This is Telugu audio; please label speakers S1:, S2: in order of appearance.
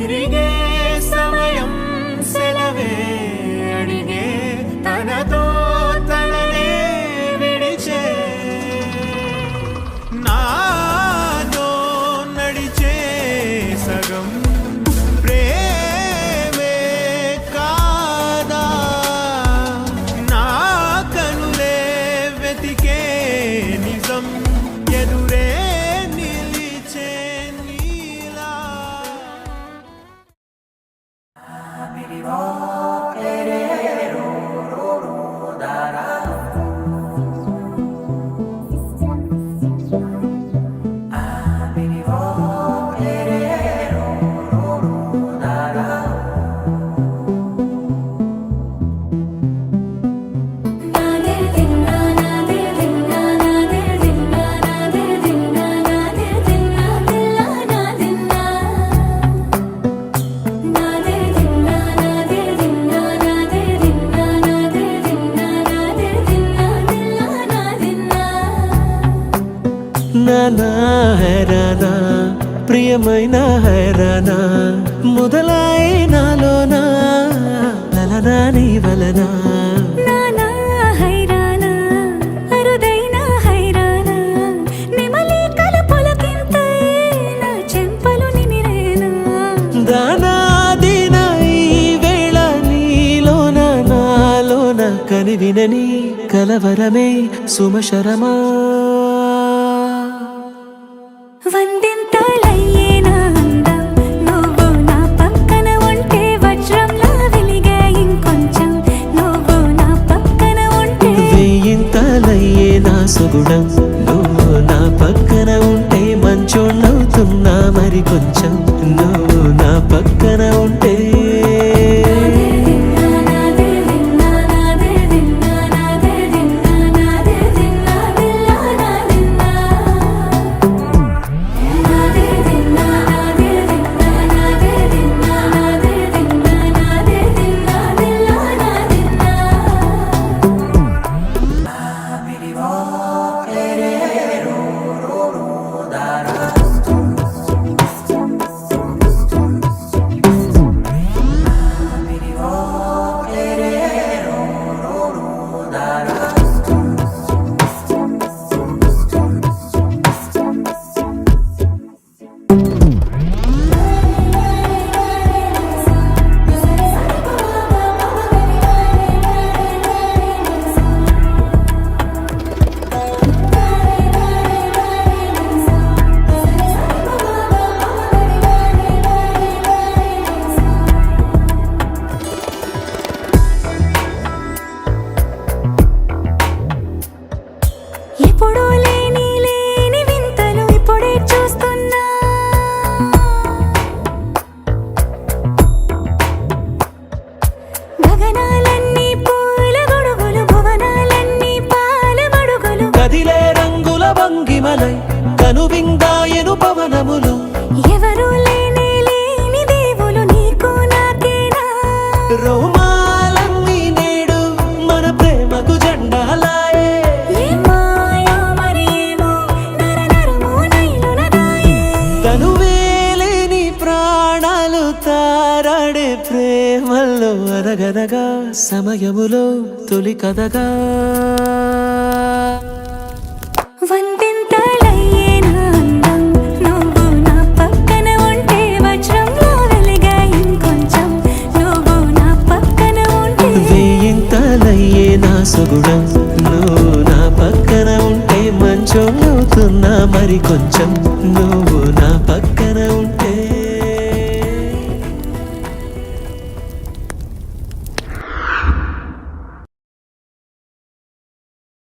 S1: తిరిగే సమయం సెలవే అడిగే తనతో తననే విడిచే నాతో నడిచే సగం ప్రేమే కాదా నా కనులే వెతికే నిజం ఎదురే నిలిచే నీలా
S2: నానా హైరానా ప్రియమైన హైరానా మొదలాయి నాలోనా లలనా నీ వలనా
S3: నానా హైరానా అరుదైన హైరానా నెమలి కలుపులకింతై నా చెంపలు నిమిరేనా
S2: దానాదిన ఈ వేళ నీలోన నాలోన కనివినని కలవరమే సుమశరమా
S3: వందింతలయ్యేనా అందం నువ్వు నా పక్కన ఉంటే వజ్రంలా వెలిగే ఇంకొంచెం నువ్వు నా పక్కన ఉంటే
S2: వేయింతలయ్యే నా సుగుణం నువ్వు నా పక్కన ఉంటే మంచోళ్ళవుతున్నా మరి కొంచెం నువ్వు నా పక్కన ఉంటే
S3: ఎప్పుడూ లేని వింతలు ఇప్పుడే చూస్తున్నా గగనాలన్నీ పూల గొడుగులు భువనాలన్నీ పాల మడుగులు
S2: కదిలే రంగుల వంగిమలై కనువిందాయను పవనములు
S3: ఎవరూ లేని దేవులు నీకు నాకేనా
S2: రోమాలన్నీ నేడు మన ప్రేమకు జెండాలాయే
S3: ఏమాయో మరి ఏమో నరనరమో నైలున దాయే
S2: తనువేలేని ప్రాణాలు తారాడే ప్రేమల్లో అనగనగా సమయములో తొలి కథగా
S3: వందింతలయ్యేనా అందం నువ్వు నా పక్కన ఉంటే వజ్రంలా వెలిగే ఇంకొంచెం నువ్వు నా పక్కన ఉంటే
S2: వేయింతలయ్యే నా సుగుణం నువ్వు నా పక్కన ఉంటే మంచోళ్ళవుతున్నా మరి కొంచెం